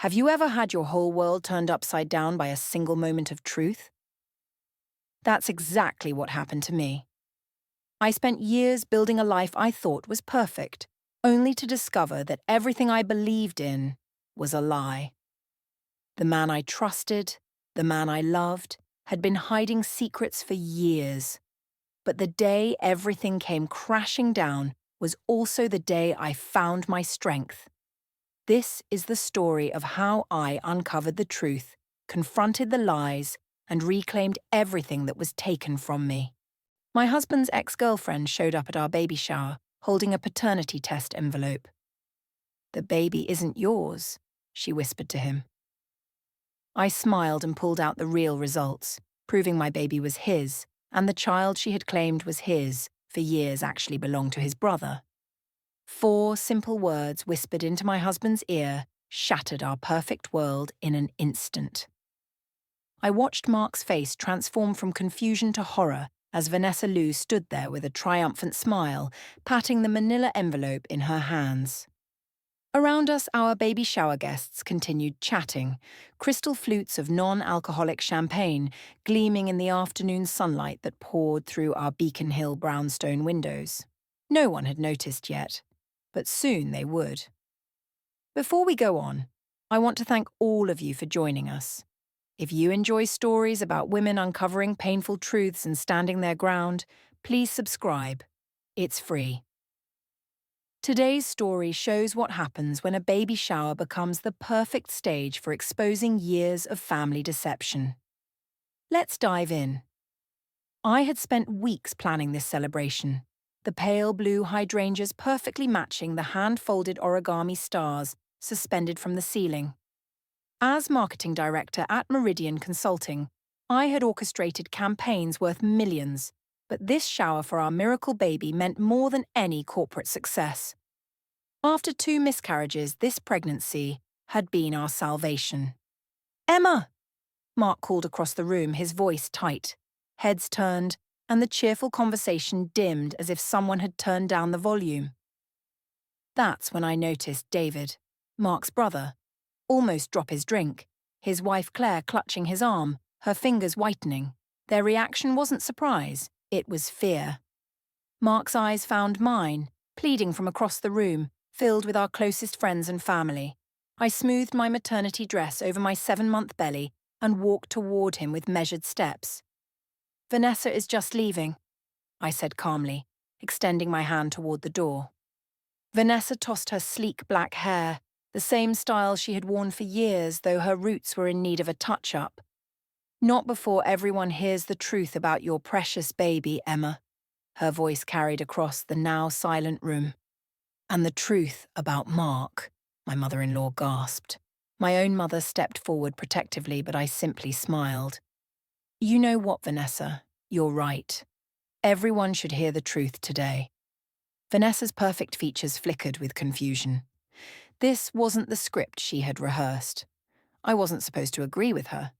Have you ever had your whole world turned upside down by a single moment of truth? That's exactly what happened to me. I spent years building a life I thought was perfect, only to discover that everything I believed in was a lie. The man I trusted, the man I loved, had been hiding secrets for years. But the day everything came crashing down was also the day I found my strength. This is the story of how I uncovered the truth, confronted the lies, and reclaimed everything that was taken from me. My husband's ex-girlfriend showed up at our baby shower, holding a paternity test envelope. "The baby isn't yours," she whispered to him. I smiled and pulled out the real results, proving my baby was his, and the child she had claimed was his for years actually belonged to his brother. 4 simple words whispered into my husband's ear shattered our perfect world in an instant. I watched Mark's face transform from confusion to horror as Vanessa Lou stood there with a triumphant smile, patting the manila envelope in her hands. Around us, our baby shower guests continued chatting, crystal flutes of non-alcoholic champagne gleaming in the afternoon sunlight that poured through our Beacon Hill brownstone windows. No one had noticed yet, but soon they would. Before we go on, I want to thank all of you for joining us. If you enjoy stories about women uncovering painful truths and standing their ground, please subscribe. It's free. Today's story shows what happens when a baby shower becomes the perfect stage for exposing years of family deception. Let's dive in. I had spent weeks planning this celebration, the pale blue hydrangeas perfectly matching the hand-folded origami stars suspended from the ceiling. As marketing director at Meridian Consulting, I had orchestrated campaigns worth millions, but this shower for our miracle baby meant more than any corporate success. After 2 miscarriages, this pregnancy had been our salvation. "Emma!" Mark called across the room, his voice tight. Heads turned, and the cheerful conversation dimmed as if someone had turned down the volume. That's when I noticed David, Mark's brother, almost drop his drink, his wife Claire clutching his arm, her fingers whitening. Their reaction wasn't surprise, it was fear. Mark's eyes found mine, pleading from across the room, filled with our closest friends and family. I smoothed my maternity dress over my 7-month belly and walked toward him with measured steps. "Vanessa is just leaving," I said calmly, extending my hand toward the door. Vanessa tossed her sleek black hair, the same style she had worn for years, though her roots were in need of a touch-up. "Not before everyone hears the truth about your precious baby, Emma," her voice carried across the now silent room. "And the truth about Mark," my mother-in-law gasped. My own mother stepped forward protectively, but I simply smiled. "You know what, Vanessa? You're right. Everyone should hear the truth today." Vanessa's perfect features flickered with confusion. This wasn't the script she had rehearsed. I wasn't supposed to agree with her.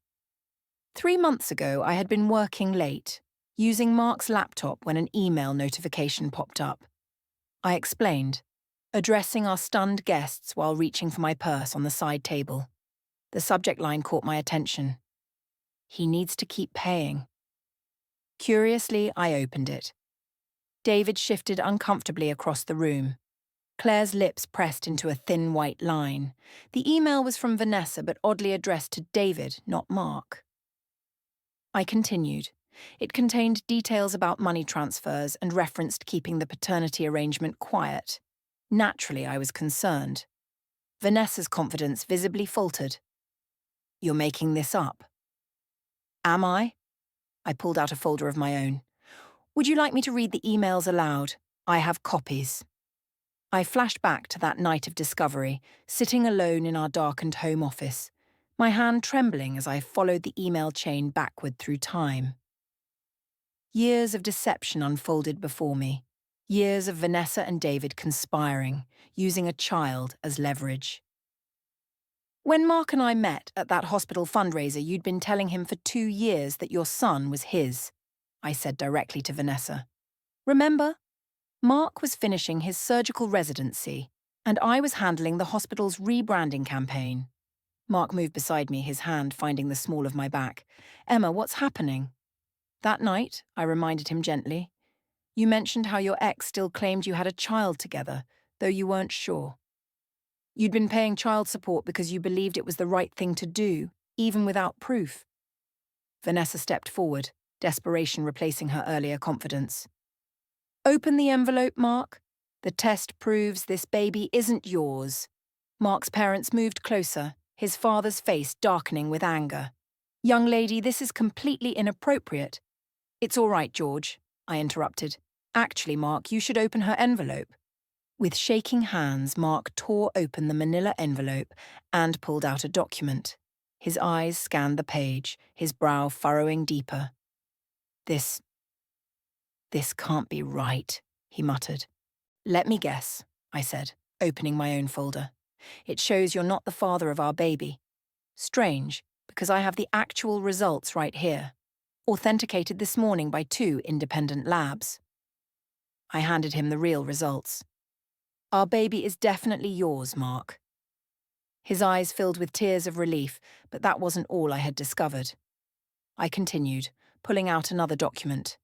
3 months ago, I had been working late, using Mark's laptop when an email notification popped up. I explained, addressing our stunned guests while reaching for my purse on the side table. The subject line caught my attention. "He needs to keep paying." Curiously, I opened it. David shifted uncomfortably across the room. Claire's lips pressed into a thin white line. The email was from Vanessa, but oddly addressed to David, not Mark. I continued. It contained details about money transfers and referenced keeping the paternity arrangement quiet. Naturally, I was concerned. Vanessa's confidence visibly faltered. "You're making this up." "Am I?" I pulled out a folder of my own. "Would you like me to read the emails aloud? I have copies." I flashed back to that night of discovery, sitting alone in our darkened home office, my hand trembling as I followed the email chain backward through time. Years of deception unfolded before me, years of Vanessa and David conspiring, using a child as leverage. "When Mark and I met at that hospital fundraiser, you'd been telling him for 2 years that your son was his," I said directly to Vanessa. "Remember? Mark was finishing his surgical residency, and I was handling the hospital's rebranding campaign. Mark moved beside me, his hand finding the small of my back. Emma, what's happening? That night, I reminded him gently, you mentioned how your ex still claimed you had a child together, though you weren't sure. You'd been paying child support because you believed it was the right thing to do, even without proof. Vanessa stepped forward, desperation replacing her earlier confidence. Open the envelope, Mark. The test proves this baby isn't yours. Mark's parents moved closer, his father's face darkening with anger. Young lady, this is completely inappropriate. It's all right, George, I interrupted. Actually, Mark, you should open her envelope. With shaking hands, Mark tore open the manila envelope and pulled out a document. His eyes scanned the page, his brow furrowing deeper. This can't be right, he muttered. Let me guess, I said, opening my own folder. It shows you're not the father of our baby. Strange, because I have the actual results right here, authenticated this morning by 2 independent labs. I handed him the real results. Our baby is definitely yours, Mark. His eyes filled with tears of relief, but that wasn't all I had discovered. I continued, pulling out another document.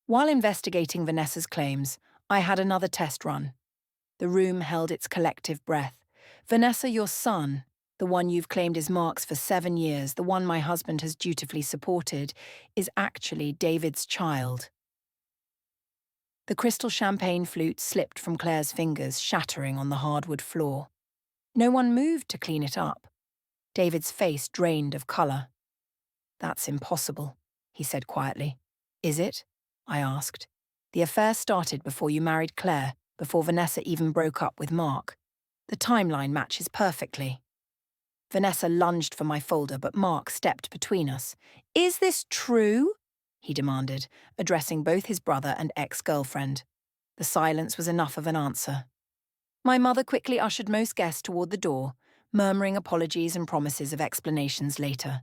While investigating Vanessa's claims, I had another test run. The room held its collective breath. Vanessa, your son, the one you've claimed is Mark's for 7 years, the one my husband has dutifully supported, is actually David's child. The crystal champagne flute slipped from Claire's fingers, shattering on the hardwood floor. No one moved to clean it up. David's face drained of colour. That's impossible, he said quietly. Is it? I asked. The affair started before you married Claire, before Vanessa even broke up with Mark. The timeline matches perfectly. Vanessa lunged for my folder, but Mark stepped between us. Is this true? He demanded, addressing both his brother and ex-girlfriend. The silence was enough of an answer. My mother quickly ushered most guests toward the door, murmuring apologies and promises of explanations later.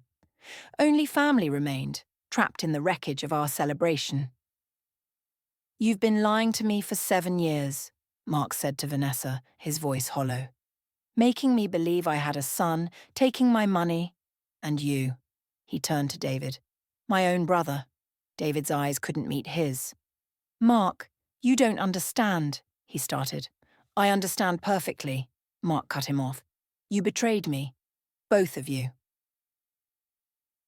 Only family remained, trapped in the wreckage of our celebration. You've been lying to me for 7 years, Mark said to Vanessa, his voice hollow. Making me believe I had a son, taking my money, and you. He turned to David. My own brother. David's eyes couldn't meet his. Mark, you don't understand, he started. I understand perfectly, Mark cut him off. You betrayed me. Both of you.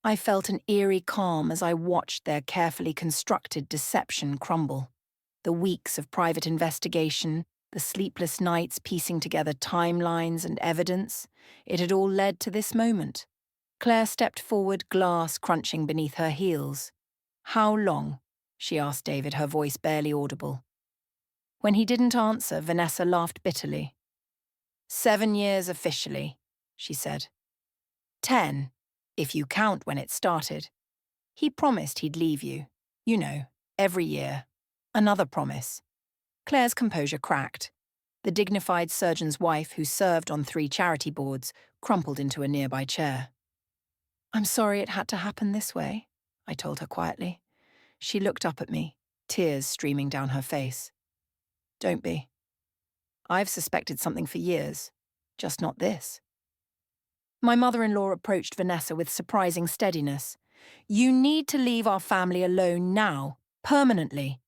I felt an eerie calm as I watched their carefully constructed deception crumble. The weeks of private investigation, the sleepless nights piecing together timelines and evidence, it had all led to this moment. Claire stepped forward, glass crunching beneath her heels. How long? She asked David, her voice barely audible. When he didn't answer, Vanessa laughed bitterly. 7 years officially, she said. 10, if you count when it started. He promised he'd leave you, you know, every year. Another promise. Claire's composure cracked. The dignified surgeon's wife, who served on 3 charity boards, crumpled into a nearby chair. I'm sorry it had to happen this way, I told her quietly. She looked up at me, tears streaming down her face. Don't be. I've suspected something for years, just not this. My mother-in-law approached Vanessa with surprising steadiness. You need to leave our family alone now, permanently.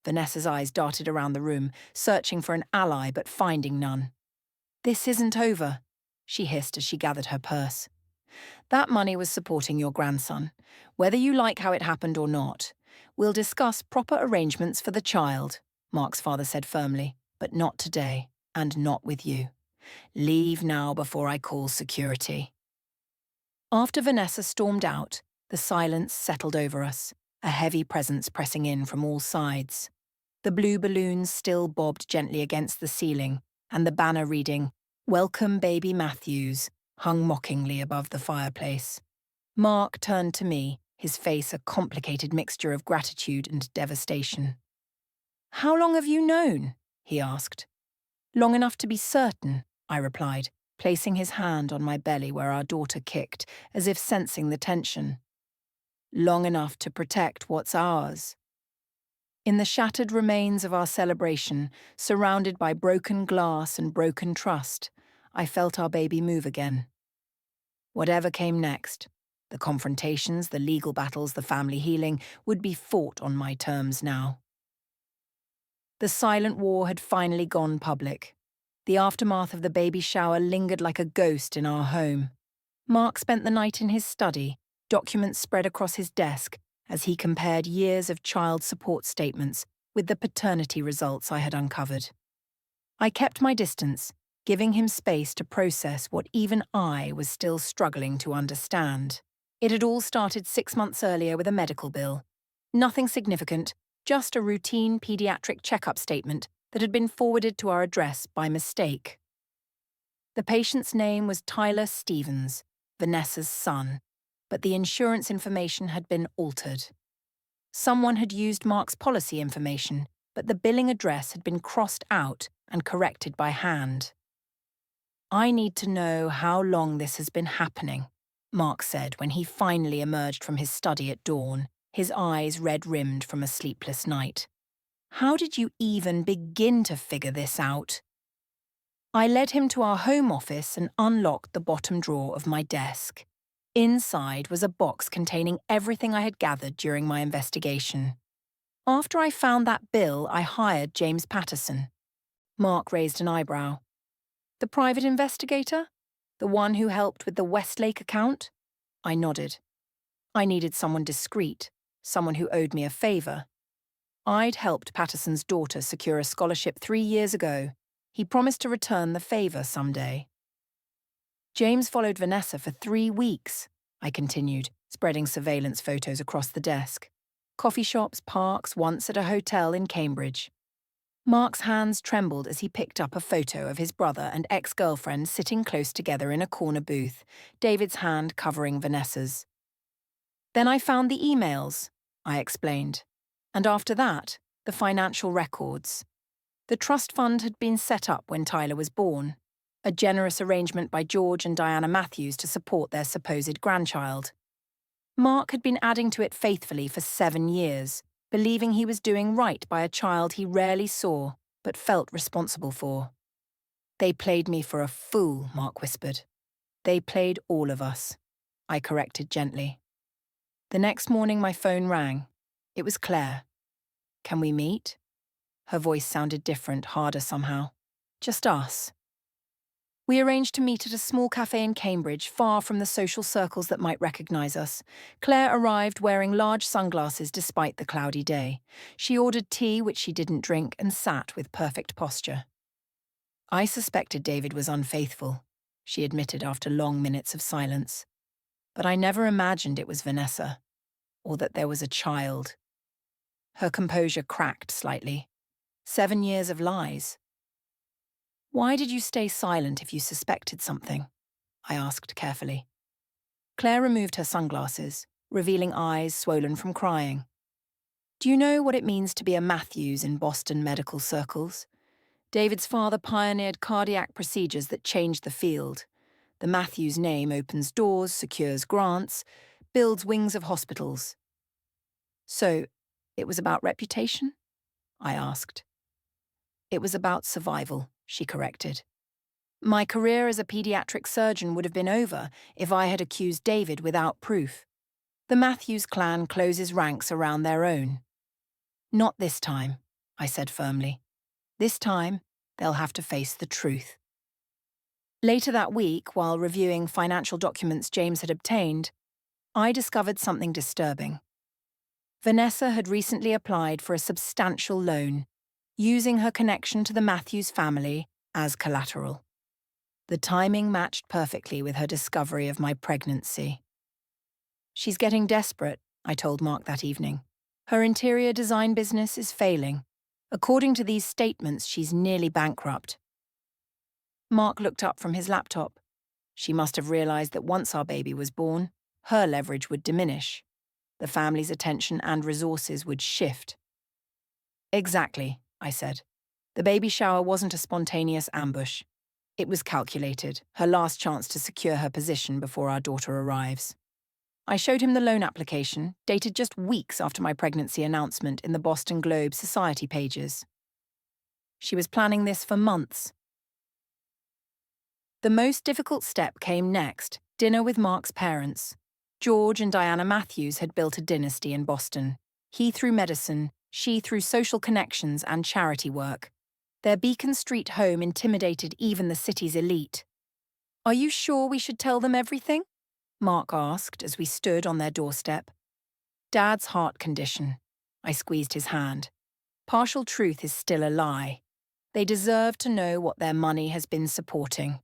Vanessa's eyes darted around the room, searching for an ally but finding none. This isn't over, she hissed as she gathered her purse. That money was supporting your grandson, whether you like how it happened or not. We'll discuss proper arrangements for the child, Mark's father said firmly, but not today, and not with you. Leave now before I call security. After Vanessa stormed out, the silence settled over us, a heavy presence pressing in from all sides. The blue balloons still bobbed gently against the ceiling, and the banner reading, Welcome Baby Matthews, hung mockingly above the fireplace. Mark turned to me, his face a complicated mixture of gratitude and devastation. How long have you known? He asked. Long enough to be certain, I replied, placing his hand on my belly where our daughter kicked, as if sensing the tension. Long enough to protect what's ours. In the shattered remains of our celebration, surrounded by broken glass and broken trust, I felt our baby move again. Whatever came next, the confrontations, the legal battles, the family healing, would be fought on my terms now. The silent war had finally gone public. The aftermath of the baby shower lingered like a ghost in our home. Mark spent the night in his study, documents spread across his desk, as he compared years of child support statements with the paternity results I had uncovered. I kept my distance, giving him space to process what even I was still struggling to understand. It had all started 6 months earlier with a medical bill. Nothing significant, just a routine pediatric checkup statement that had been forwarded to our address by mistake. The patient's name was Tyler Stevens, Vanessa's son, but the insurance information had been altered. Someone had used Mark's policy information, but the billing address had been crossed out and corrected by hand. "I need to know how long this has been happening," Mark said when he finally emerged from his study at dawn, his eyes red-rimmed from a sleepless night. "How did you even begin to figure this out?" I led him to our home office and unlocked the bottom drawer of my desk. Inside was a box containing everything I had gathered during my investigation. "After I found that bill, I hired James Patterson." Mark raised an eyebrow. "The private investigator? The one who helped with the Westlake account?" I nodded. I needed someone discreet, someone who owed me a favor. I'd helped Patterson's daughter secure a scholarship 3 years ago. He promised to return the favor someday. "James followed Vanessa for 3 weeks," I continued, spreading surveillance photos across the desk. "Coffee shops, parks, once at a hotel in Cambridge." Mark's hands trembled as he picked up a photo of his brother and ex-girlfriend sitting close together in a corner booth, David's hand covering Vanessa's. "Then I found the emails," I explained. "And after that, the financial records. The trust fund had been set up when Tyler was born, a generous arrangement by George and Diana Matthews to support their supposed grandchild. Mark had been adding to it faithfully for 7 years, believing he was doing right by a child he rarely saw but felt responsible for. "They played me for a fool," Mark whispered. "They played all of us," I corrected gently. The next morning my phone rang. It was Claire. "Can we meet?" Her voice sounded different, harder somehow. "Just us." We arranged to meet at a small cafe in Cambridge, far from the social circles that might recognise us. Claire arrived wearing large sunglasses despite the cloudy day. She ordered tea, which she didn't drink, and sat with perfect posture. "I suspected David was unfaithful," she admitted after long minutes of silence. "But I never imagined it was Vanessa, or that there was a child." Her composure cracked slightly. 7 years of lies. "Why did you stay silent if you suspected something?" I asked carefully. Claire removed her sunglasses, revealing eyes swollen from crying. "Do you know what it means to be a Matthews in Boston medical circles? David's father pioneered cardiac procedures that changed the field. The Matthews name opens doors, secures grants, builds wings of hospitals." "So, it was about reputation?" I asked. "It was about survival," she corrected. "My career as a pediatric surgeon would have been over if I had accused David without proof. The Matthews clan closes ranks around their own." "Not this time," I said firmly. "This time, they'll have to face the truth." Later that week, while reviewing financial documents James had obtained, I discovered something disturbing. Vanessa had recently applied for a substantial loan, using her connection to the Matthews family as collateral. The timing matched perfectly with her discovery of my pregnancy. "She's getting desperate," I told Mark that evening. "Her interior design business is failing. According to these statements, she's nearly bankrupt." Mark looked up from his laptop. She must have realized that once our baby was born, her leverage would diminish. The family's attention and resources would shift. "Exactly," I said. "The baby shower wasn't a spontaneous ambush. It was calculated, her last chance to secure her position before our daughter arrives." I showed him the loan application, dated just weeks after my pregnancy announcement in the Boston Globe Society pages. She was planning this for months. The most difficult step came next, Dinner with Mark's parents. George and Diana Matthews had built a dynasty in Boston. He through medicine, she through social connections and charity work. Their Beacon Street home intimidated even the city's elite. "Are you sure we should tell them everything?" Mark asked as we stood on their doorstep. "Dad's heart condition." I squeezed his hand. "Partial truth is still a lie. They deserve to know what their money has been supporting."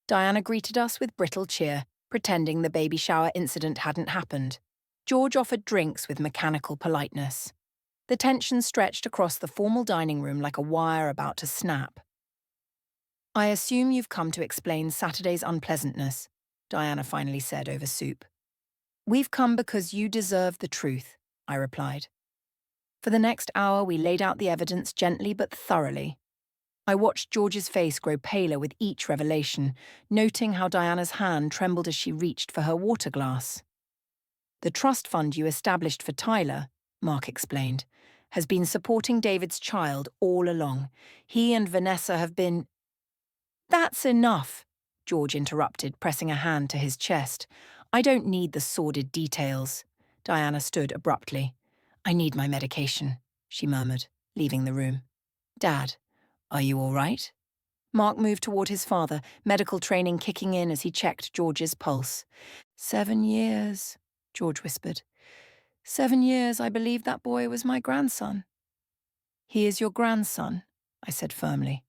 Diana greeted us with brittle cheer, pretending the baby shower incident hadn't happened. George offered drinks with mechanical politeness. The tension stretched across the formal dining room like a wire about to snap. "I assume you've come to explain Saturday's unpleasantness," Diana finally said over soup. "We've come because you deserve the truth," I replied. For the next hour, we laid out the evidence gently but thoroughly. I watched George's face grow paler with each revelation, noting how Diana's hand trembled as she reached for her water glass. "The trust fund you established for Tyler," Mark explained, "has been supporting David's child all along. He and Vanessa have been—" "That's enough," George interrupted, pressing a hand to his chest. "I don't need the sordid details." Diana stood abruptly. "I need my medication," she murmured, leaving the room. "Dad, are you all right?" Mark moved toward his father, medical training kicking in as he checked George's pulse. 7 years, George whispered. 7 years I believed that boy was my grandson. "He is your grandson," I said firmly.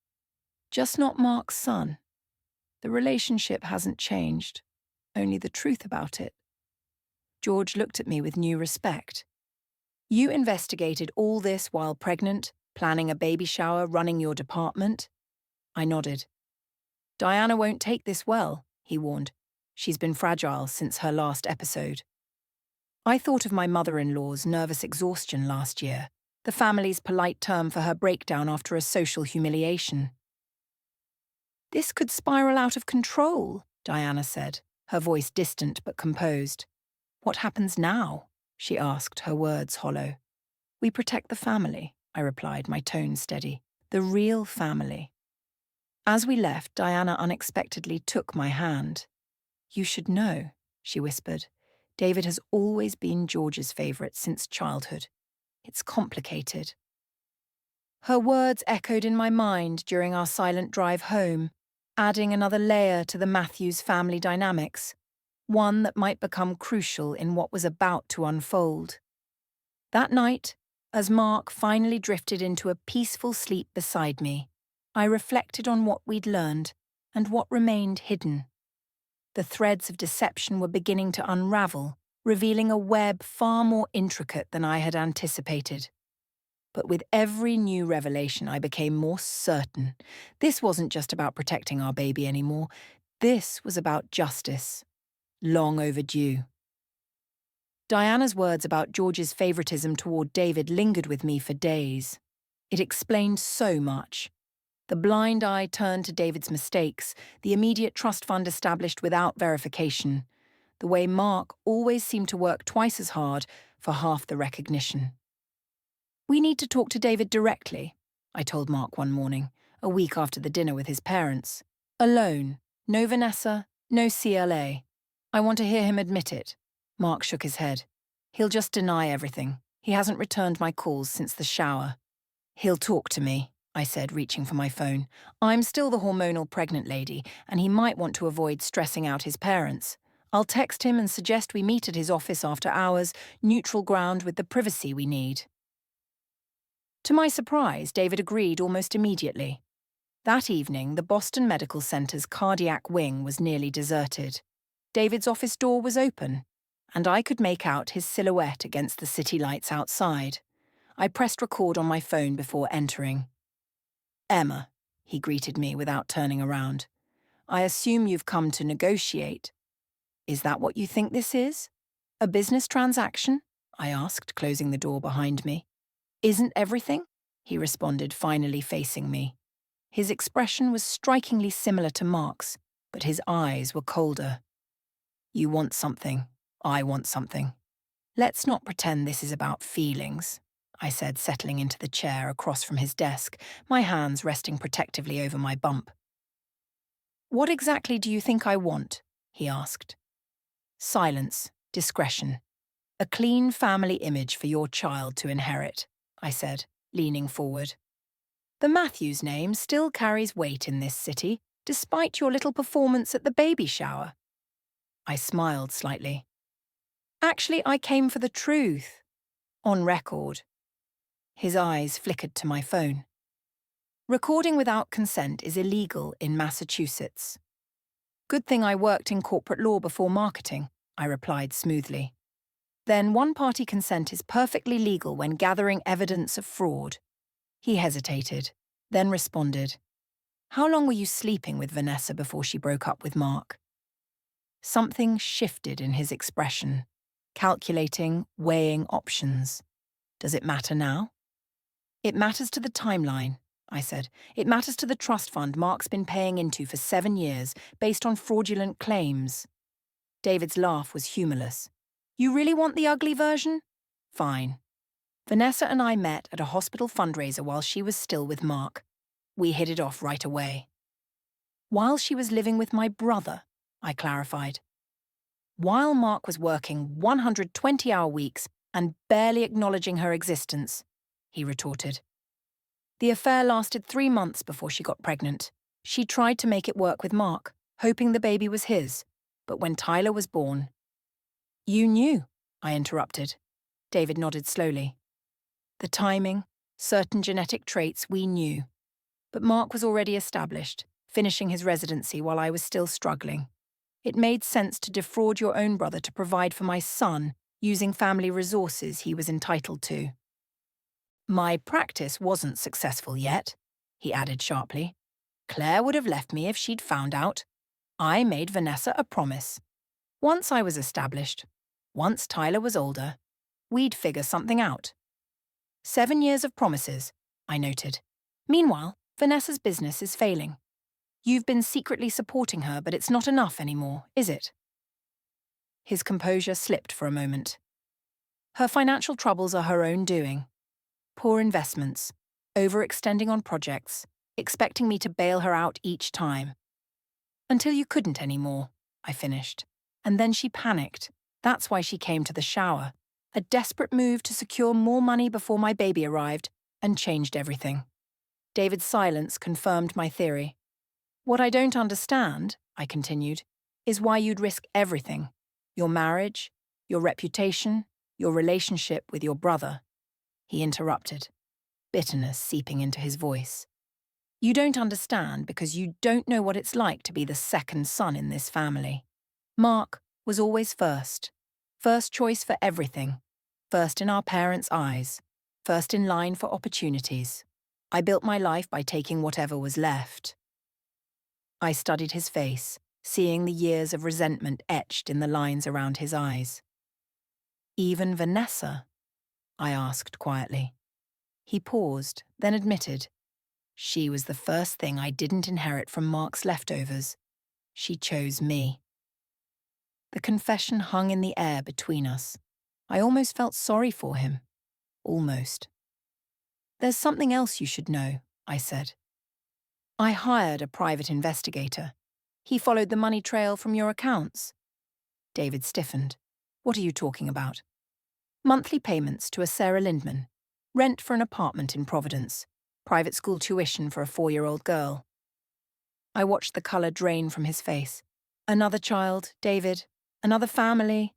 "Just not Mark's son. The relationship hasn't changed, only the truth about it." George looked at me with new respect. "You investigated all this while pregnant, planning a baby shower, running your department?" I nodded. "Diana won't take this well," he warned. "She's been fragile since her last episode." I thought of my mother-in-law's nervous exhaustion last year, the family's polite term for her breakdown after a social humiliation. "This could spiral out of control," Diana said, her voice distant but composed. "What happens now?" she asked, her words hollow. "We protect the family," I replied, my tone steady. "The real family." As we left, Diana unexpectedly took my hand. "You should know," she whispered. "David has always been George's favourite since childhood. It's complicated." Her words echoed in my mind during our silent drive home, adding another layer to the Matthews family dynamics, one that might become crucial in what was about to unfold. That night, as Mark finally drifted into a peaceful sleep beside me, I reflected on what we'd learned and what remained hidden. The threads of deception were beginning to unravel, revealing a web far more intricate than I had anticipated. But with every new revelation, I became more certain. This wasn't just about protecting our baby anymore. This was about justice. Long overdue. Diana's words about George's favoritism toward David lingered with me for days. It explained so much. The blind eye turned to David's mistakes, the immediate trust fund established without verification, the way Mark always seemed to work twice as hard for half the recognition. "We need to talk to David directly," I told Mark one morning, a week after the dinner with his parents. "Alone. No Vanessa, no CLA. I want to hear him admit it." Mark shook his head. "He'll just deny everything. He hasn't returned my calls since the shower." "He'll talk to me," I said, reaching for my phone. "I'm still the hormonal pregnant lady, and he might want to avoid stressing out his parents. I'll text him and suggest we meet at his office after hours, neutral ground with the privacy we need." To my surprise, David agreed almost immediately. That evening, the Boston Medical Center's cardiac wing was nearly deserted. David's office door was open, and I could make out his silhouette against the city lights outside. I pressed record on my phone before entering. "Emma," he greeted me without turning around. "I assume you've come to negotiate. Is that what you think this is? A business transaction?" I asked, closing the door behind me. "Isn't everything?" he responded, finally facing me. His expression was strikingly similar to Mark's, but his eyes were colder. "You want something. I want something. Let's not pretend this is about feelings," I said, settling into the chair across from his desk, my hands resting protectively over my bump. "What exactly do you think I want?" he asked. Silence, discretion. A clean family image for your child to inherit, I said, leaning forward. The Matthews name still carries weight in this city, despite your little performance at the baby shower. I smiled slightly. Actually, I came for the truth. On record. His eyes flickered to my phone. Recording without consent is illegal in Massachusetts. Good thing I worked in corporate law before marketing, I replied smoothly. Then one-party consent is perfectly legal when gathering evidence of fraud. He hesitated, then responded. How long were you sleeping with Vanessa before she broke up with Mark? Something shifted in his expression, calculating, weighing options. Does it matter now? It matters to the timeline, I said. It matters to the trust fund Mark's been paying into for 7 years, based on fraudulent claims. David's laugh was humorless. You really want the ugly version? Fine. Vanessa and I met at a hospital fundraiser while she was still with Mark. We hit it off right away. While she was living with my brother, I clarified. While Mark was working 120-hour weeks and barely acknowledging her existence, he retorted. The affair lasted 3 months before she got pregnant. She tried to make it work with Mark, hoping the baby was his. But when Tyler was born... You knew, I interrupted. David nodded slowly. The timing, certain genetic traits we knew. But Mark was already established, finishing his residency while I was still struggling. It made sense to defraud your own brother to provide for my son, using family resources he was entitled to. My practice wasn't successful yet, he added sharply. Claire would have left me if she'd found out. I made Vanessa a promise. Once I was established, once Tyler was older, we'd figure something out. 7 years of promises, I noted. Meanwhile, Vanessa's business is failing. You've been secretly supporting her, but it's not enough anymore, is it? His composure slipped for a moment. Her financial troubles are her own doing. Poor investments, overextending on projects, expecting me to bail her out each time. Until you couldn't anymore, I finished. And then she panicked. That's why she came to the shower. A desperate move to secure more money before my baby arrived, and changed everything. David's silence confirmed my theory. What I don't understand, I continued, is why you'd risk everything. Your marriage, your reputation, your relationship with your brother. He interrupted, bitterness seeping into his voice. You don't understand because you don't know what it's like to be the second son in this family. Mark was always first. First choice for everything. First in our parents' eyes. First in line for opportunities. I built my life by taking whatever was left. I studied his face, seeing the years of resentment etched in the lines around his eyes. Even Vanessa? I asked quietly. He paused, then admitted. She was the first thing I didn't inherit from Mark's leftovers. She chose me. The confession hung in the air between us. I almost felt sorry for him. Almost. There's something else you should know, I said. I hired a private investigator. He followed the money trail from your accounts. David stiffened. What are you talking about? Monthly payments to a Sarah Lindman. Rent for an apartment in Providence. Private school tuition for a 4-year-old girl. I watched the colour drain from his face. Another child, David. Another family.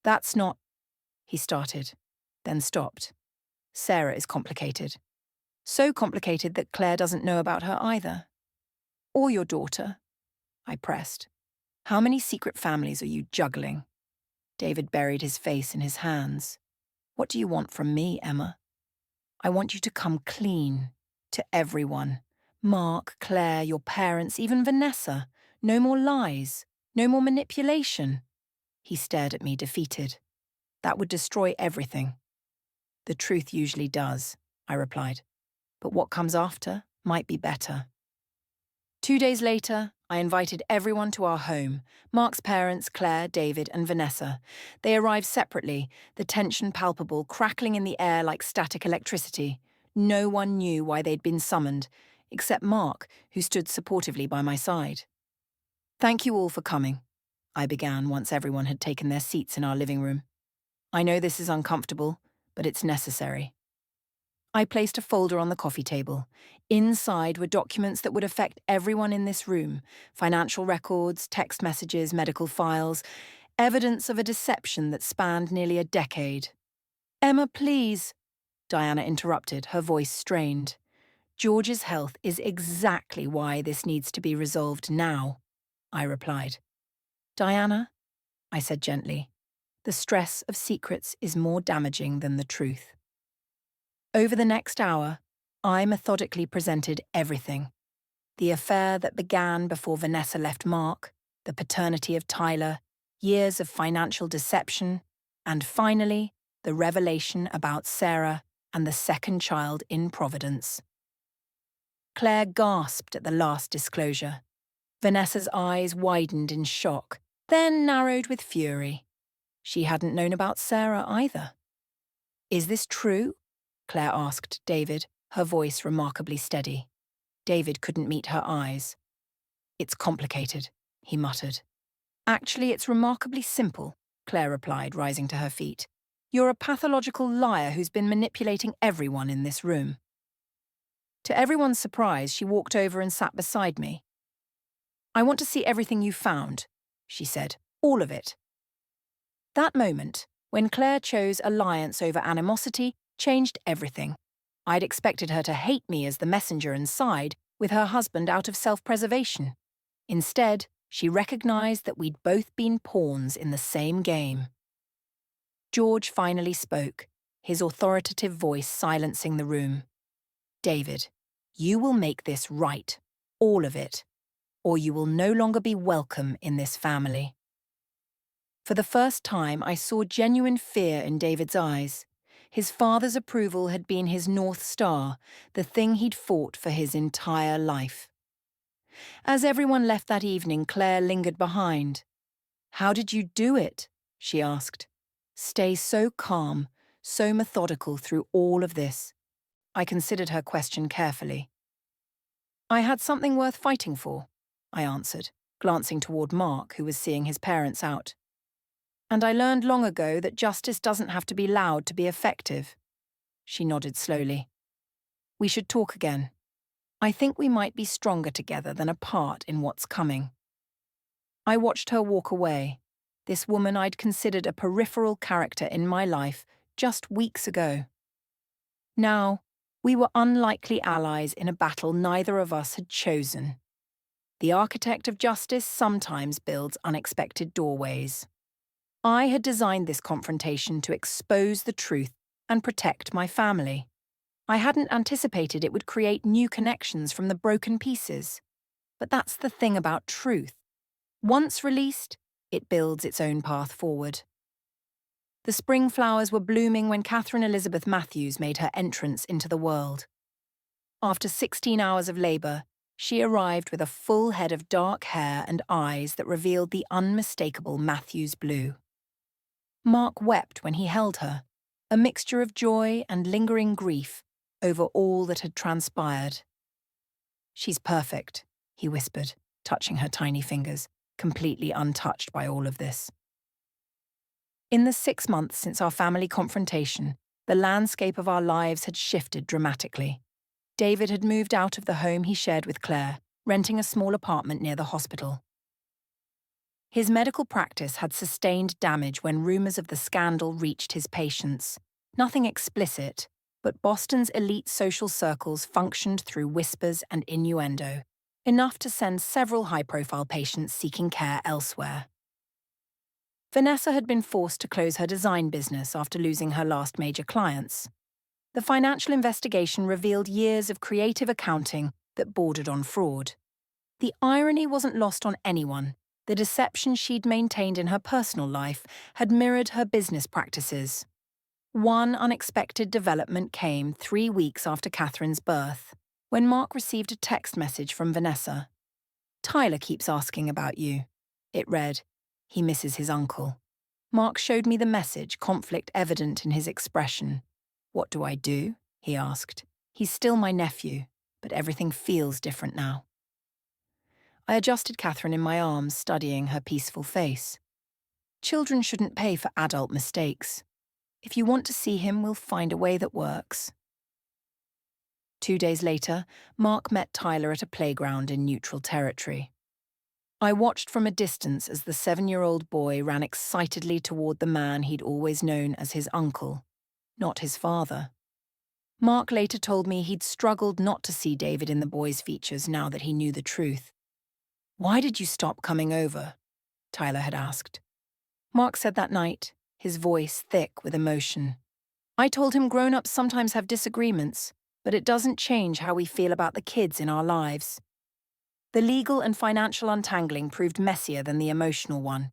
That's not... He started, then stopped. Sarah is complicated. So complicated that Claire doesn't know about her either. Or your daughter, I pressed. How many secret families are you juggling? David buried his face in his hands. What do you want from me, Emma? I want you to come clean. To everyone. Mark, Claire, your parents, even Vanessa. No more lies. No more manipulation. He stared at me, defeated. That would destroy everything. The truth usually does, I replied. But what comes after might be better. 2 days later, I invited everyone to our home. Mark's parents, Claire, David, and Vanessa. They arrived separately, the tension palpable, crackling in the air like static electricity. No one knew why they'd been summoned, except Mark, who stood supportively by my side. Thank you all for coming. I began once everyone had taken their seats in our living room. I know this is uncomfortable, but it's necessary. I placed a folder on the coffee table. Inside were documents that would affect everyone in this room: financial records, text messages, medical files, evidence of a deception that spanned nearly a decade. "Emma, please," Diana interrupted, her voice strained. "George's health is exactly why this needs to be resolved now," I replied. "Diana," I said gently, "the stress of secrets is more damaging than the truth." Over the next hour, I methodically presented everything: the affair that began before Vanessa left Mark, the paternity of Tyler, years of financial deception, and finally, the revelation about Sarah and the second child in Providence. Claire gasped at the last disclosure. Vanessa's eyes widened in shock, then narrowed with fury. She hadn't known about Sarah either. "Is this true?" Claire asked David, her voice remarkably steady. David couldn't meet her eyes. "It's complicated," he muttered. "Actually, it's remarkably simple," Claire replied, rising to her feet. "You're a pathological liar who's been manipulating everyone in this room." To everyone's surprise, she walked over and sat beside me. "I want to see everything you found," she said. "All of it." That moment, when Claire chose alliance over animosity, changed everything. I'd expected her to hate me as the messenger and side with her husband out of self-preservation. Instead, she recognized that we'd both been pawns in the same game. George finally spoke, his authoritative voice silencing the room. "David, you will make this right, all of it, or you will no longer be welcome in this family." For the first time, I saw genuine fear in David's eyes. His father's approval had been his North Star, the thing he'd fought for his entire life. As everyone left that evening, Claire lingered behind. "How did you do it?" she asked. "Stay so calm, so methodical through all of this." I considered her question carefully. "I had something worth fighting for," I answered, glancing toward Mark, who was seeing his parents out. "And I learned long ago that justice doesn't have to be loud to be effective." She nodded slowly. "We should talk again. I think we might be stronger together than apart in what's coming." I watched her walk away, this woman I'd considered a peripheral character in my life just weeks ago. Now, we were unlikely allies in a battle neither of us had chosen. The architect of justice sometimes builds unexpected doorways. I had designed this confrontation to expose the truth and protect my family. I hadn't anticipated it would create new connections from the broken pieces. But that's the thing about truth. Once released, it builds its own path forward. The spring flowers were blooming when Catherine Elizabeth Matthews made her entrance into the world. After 16 hours of labour, she arrived with a full head of dark hair and eyes that revealed the unmistakable Matthews blue. Mark wept when he held her, a mixture of joy and lingering grief over all that had transpired. "She's perfect," he whispered, touching her tiny fingers, completely untouched by all of this. In the 6 months since our family confrontation, the landscape of our lives had shifted dramatically. David had moved out of the home he shared with Claire, renting a small apartment near the hospital. His medical practice had sustained damage when rumours of the scandal reached his patients. Nothing explicit, but Boston's elite social circles functioned through whispers and innuendo, enough to send several high-profile patients seeking care elsewhere. Vanessa had been forced to close her design business after losing her last major clients. The financial investigation revealed years of creative accounting that bordered on fraud. The irony wasn't lost on anyone. The deception she'd maintained in her personal life had mirrored her business practices. One unexpected development came 3 weeks after Catherine's birth, when Mark received a text message from Vanessa. "Tyler keeps asking about you." It read, "He misses his uncle." Mark showed me the message, conflict evident in his expression. "What do I do?" he asked. "He's still my nephew, but everything feels different now." I adjusted Catherine in my arms, studying her peaceful face. Children shouldn't pay for adult mistakes. If you want to see him, we'll find a way that works. 2 days later, Mark met Tyler at a playground in neutral territory. I watched from a distance as the 7-year-old boy ran excitedly toward the man he'd always known as his uncle, not his father. Mark later told me he'd struggled not to see David in the boy's features now that he knew the truth. "Why did you stop coming over?" Tyler had asked. Mark said that night, his voice thick with emotion. "I told him grown-ups sometimes have disagreements, but it doesn't change how we feel about the kids in our lives." The legal and financial untangling proved messier than the emotional one.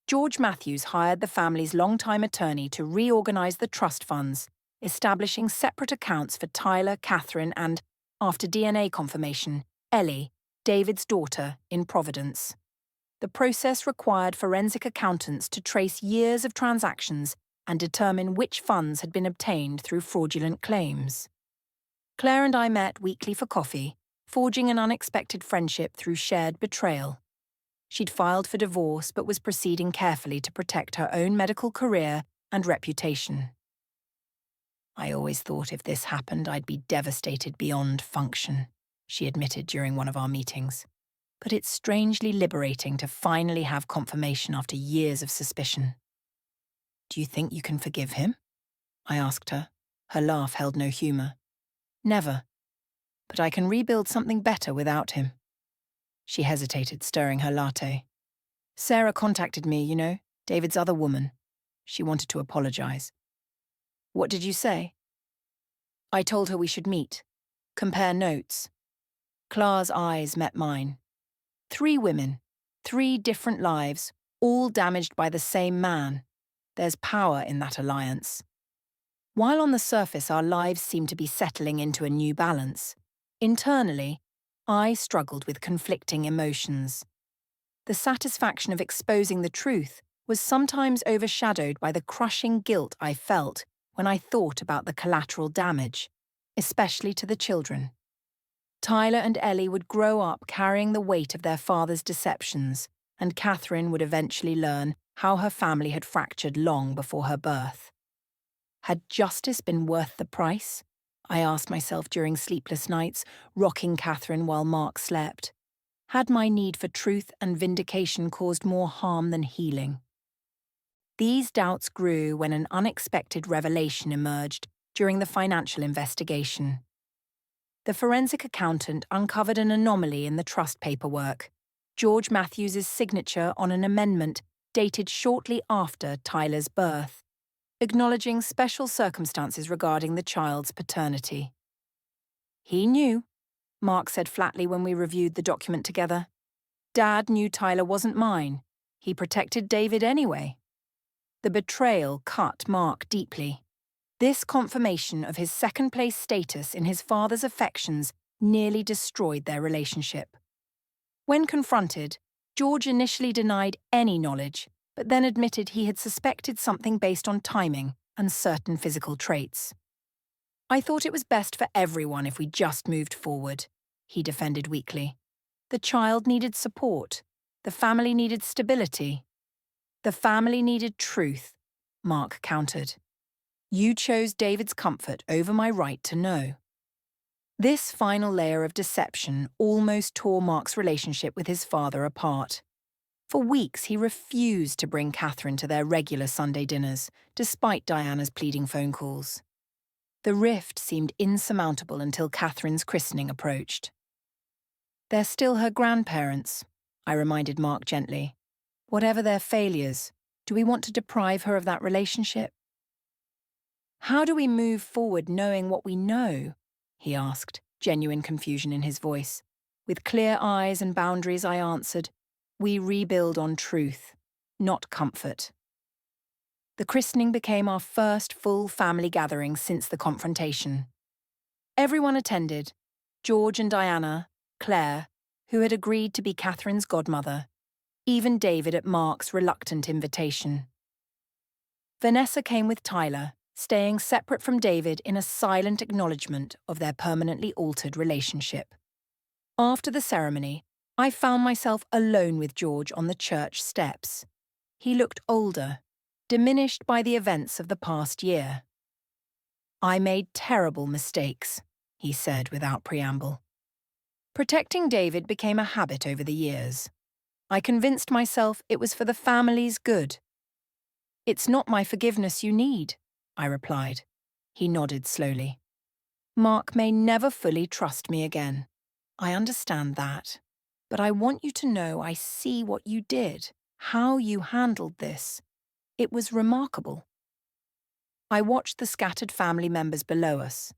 George Matthews hired the family's longtime attorney to reorganize the trust funds, establishing separate accounts for Tyler, Catherine, and, after DNA confirmation, Ellie, David's daughter, in Providence. The process required forensic accountants to trace years of transactions and determine which funds had been obtained through fraudulent claims. Claire and I met weekly for coffee, forging an unexpected friendship through shared betrayal. She'd filed for divorce but was proceeding carefully to protect her own medical career and reputation. "I always thought if this happened, I'd be devastated beyond function," she admitted during one of our meetings. "But it's strangely liberating to finally have confirmation after years of suspicion." "Do you think you can forgive him?" I asked her. Her laugh held no humor. "Never. But I can rebuild something better without him." She hesitated, stirring her latte. "Sarah contacted me, David's other woman. She wanted to apologize." "What did you say?" "I told her we should meet. Compare notes." Clara's eyes met mine. 3 women, 3 different lives, all damaged by the same man. There's power in that alliance. While on the surface our lives seemed to be settling into a new balance, internally, I struggled with conflicting emotions. The satisfaction of exposing the truth was sometimes overshadowed by the crushing guilt I felt when I thought about the collateral damage, especially to the children. Tyler and Ellie would grow up carrying the weight of their father's deceptions, and Catherine would eventually learn how her family had fractured long before her birth. Had justice been worth the price? I asked myself during sleepless nights, rocking Catherine while Mark slept. Had my need for truth and vindication caused more harm than healing? These doubts grew when an unexpected revelation emerged during the financial investigation. The forensic accountant uncovered an anomaly in the trust paperwork, George Matthews' signature on an amendment dated shortly after Tyler's birth, acknowledging special circumstances regarding the child's paternity. "He knew," Mark said flatly when we reviewed the document together. "Dad knew Tyler wasn't mine. He protected David anyway." The betrayal cut Mark deeply. This confirmation of his second-place status in his father's affections nearly destroyed their relationship. When confronted, George initially denied any knowledge, but then admitted he had suspected something based on timing and certain physical traits. "I thought it was best for everyone if we just moved forward," he defended weakly. "The child needed support. The family needed stability." "The family needed truth," Mark countered. "You chose David's comfort over my right to know." This final layer of deception almost tore Mark's relationship with his father apart. For weeks, he refused to bring Catherine to their regular Sunday dinners, despite Diana's pleading phone calls. The rift seemed insurmountable until Catherine's christening approached. "They're still her grandparents," I reminded Mark gently. "Whatever their failures, do we want to deprive her of that relationship?" "How do we move forward knowing what we know?" he asked, genuine confusion in his voice. With clear eyes and boundaries, I answered, "We rebuild on truth, not comfort." The christening became our first full family gathering since the confrontation. Everyone attended: George and Diana, Claire, who had agreed to be Catherine's godmother, even David at Mark's reluctant invitation. Vanessa came with Tyler, staying separate from David in a silent acknowledgement of their permanently altered relationship. After the ceremony, I found myself alone with George on the church steps. He looked older, diminished by the events of the past year. "I made terrible mistakes," he said without preamble. "Protecting David became a habit over the years. I convinced myself it was for the family's good." "It's not my forgiveness you need," I replied. He nodded slowly. "Mark may never fully trust me again. I understand that. But I want you to know I see what you did, how you handled this. It was remarkable." I watched the scattered family members below us.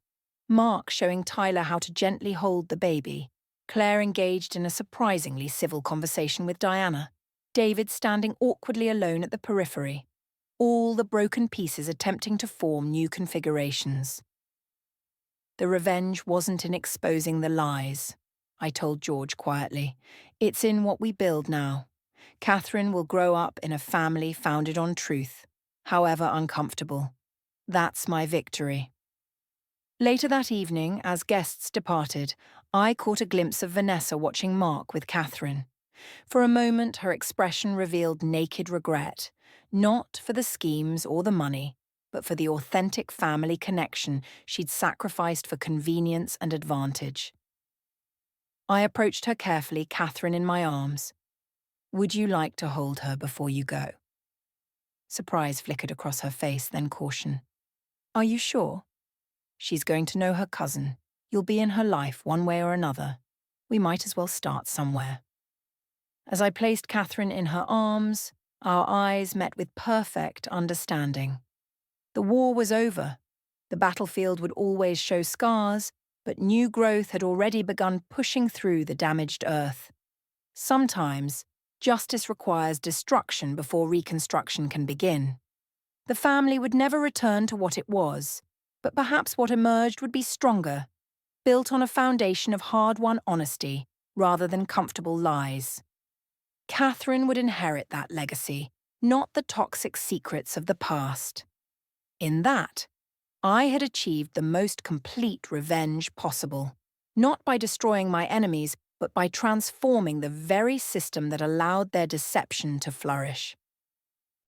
Mark showing Tyler how to gently hold the baby, Claire engaged in a surprisingly civil conversation with Diana, David standing awkwardly alone at the periphery, all the broken pieces attempting to form new configurations. "The revenge wasn't in exposing the lies," I told George quietly. "It's in what we build now. Catherine will grow up in a family founded on truth, however uncomfortable. That's my victory." Later that evening, as guests departed, I caught a glimpse of Vanessa watching Mark with Catherine. For a moment, her expression revealed naked regret, not for the schemes or the money, but for the authentic family connection she'd sacrificed for convenience and advantage. I approached her carefully, Catherine in my arms. "Would you like to hold her before you go?" Surprise flickered across her face, then caution. "Are you sure? She's going to know her cousin. You'll be in her life one way or another. We might as well start somewhere." As I placed Catherine in her arms, our eyes met with perfect understanding. The war was over. The battlefield would always show scars, but new growth had already begun pushing through the damaged earth. Sometimes, justice requires destruction before reconstruction can begin. The family would never return to what it was, but perhaps what emerged would be stronger, built on a foundation of hard-won honesty rather than comfortable lies. Catherine would inherit that legacy, not the toxic secrets of the past. In that, I had achieved the most complete revenge possible, not by destroying my enemies, but by transforming the very system that allowed their deception to flourish.